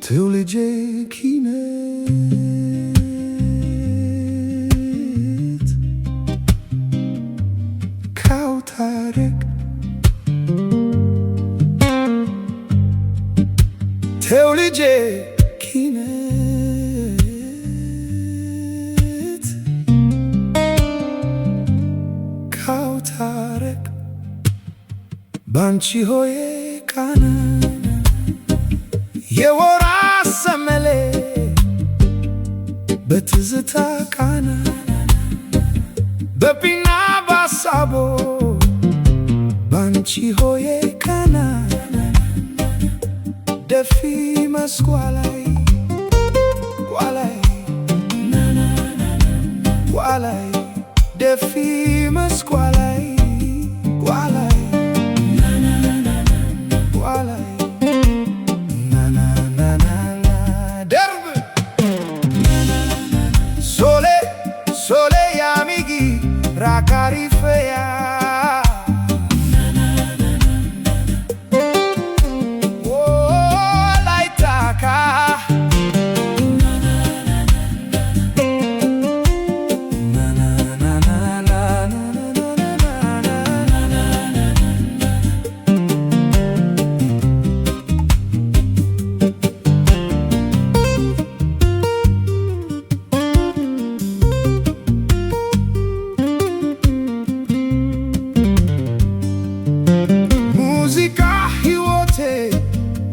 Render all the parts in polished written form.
ትውልጄ ኪነት ካውታረግ ትውልጄ ኪነት ካውታረግ ባንቺ ሆዬ ቃና የወራ ሰመሌ በትዝታ ቃና በቢና ባሳቦ ባንቺ ሆዬ ቃና ደፊ መስኳ ላይ ቋላይ ደፊ መስኳ ላይ ቋላይ Racarifea oh laitaka na na na na na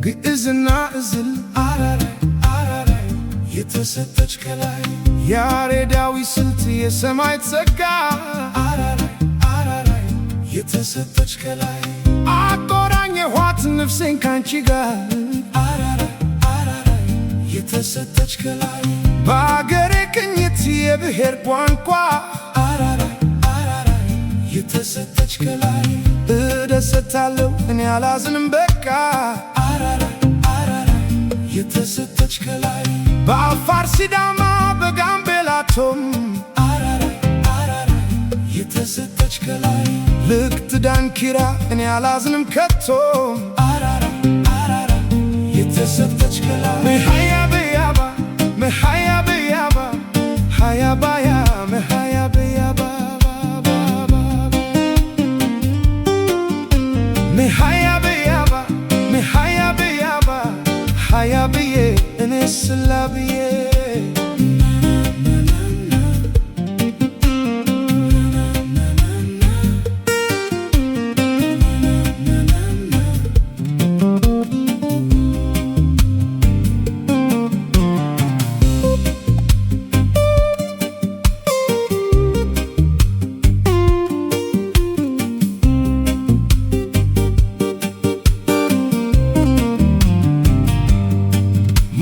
ግዕዝና እዝል አራራይ የተሰጠች ከላይ ያሬዳዊ ስልት የሰማይ ጸጋ አራራይ የተሰጠች ከላይ አቆራኘኋት ነፍሴን ካንቺ ጋር አራራይ የተሰጠች ከላይ በአገሬ ቅኝት የብሔር ቋንቋ አራራይ የተሰጠች ከላይ እደሰታለሁ እኔ አላዝንም በቃ የተሰጠች ከላይ በአፋር ሲዳማ በጋምቤላ ቶም የተሰጠች ከላይ ልክት ዳንኪራ እኔ አላዝንም ከቶም የተሰጠች ከላይ መሃያ በያባ መሃያ በያባ ሃያ ባያ መሃያ በያባ መሃያ በያባ መሃያ በያባ ሃያ ብዬ እኔ ስላ ብዬ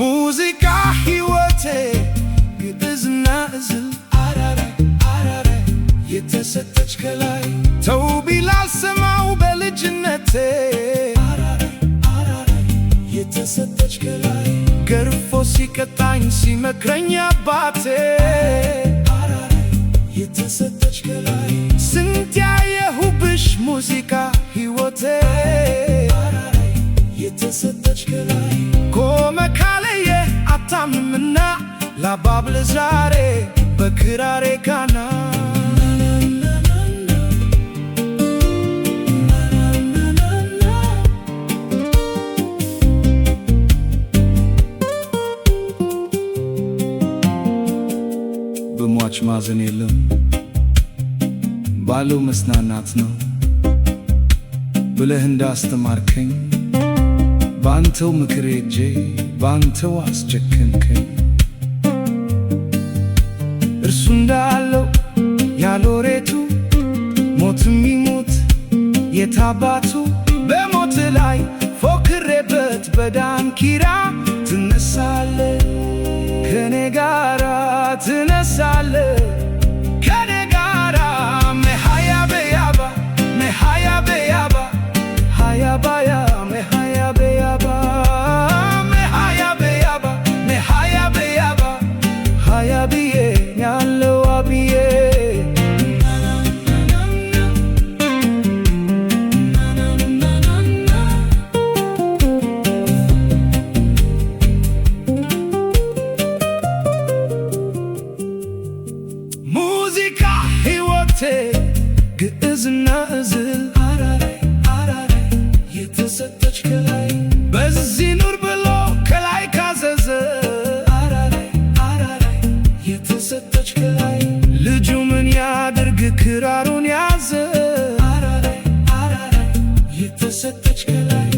ሙዚቃ ሕይወቴ ግዕዝና እዝል አራራይ የተሰጠች ከላይ ተው ቢላል ሰማው በልጅነቴ አራራይ የተሰጠች ከላይ ገርፎ ሲቀጣኝ ሲመክረኝ አባቴ አራራይ የተሰጠች ከላይ ስንት ያየሁብሽ ሙዚቃ ሕይወቴ አራራይ የተሰጠች ከላይ ቆመ ካለየ አታምምና ላባብል ዛሬ በክራሬ ቃና በሟች ማዘን የለም ባለው መስናናት ነው ብለህ እንዳስተማርከኝ ባንተው ምክር ሄጄ ባንተው አስጨከንከኝ እርሱ እንዳለው ያሎሬቱ ሞት የሚሞት የታባቱ በሞት ላይ ፎክሬበት በዳንኪራ ትነሳለ ከኔ ጋራ ትነሳለ ከኔ ጋራ መሃያ በያባ መሃያ በያባ ሃያ ባያ መሃያ በያባ መሃያ በያባ መሃያ በያባ ሃያ ብዬ ያለው አብዬ ክራሩን ያዘ የተሰጠች ከላይ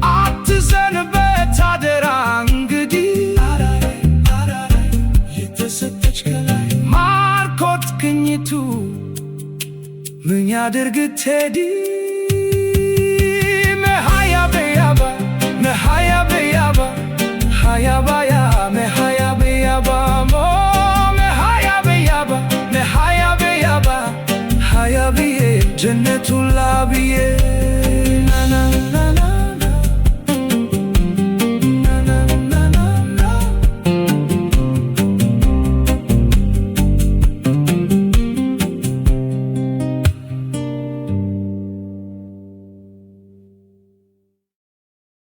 አትዘንበት አደራ እንግዲህ የተሰጠች ከላይ ማርኮት ቅኝቱ ምን ያድርግ ቴዲ መሃያ በያባ መሃያ በያባ ሃያ ባያ መሃያ በያባ መሃያ በያባ መሃያ በያባ ሃያ ብዬ ጀነቱን ላብዬ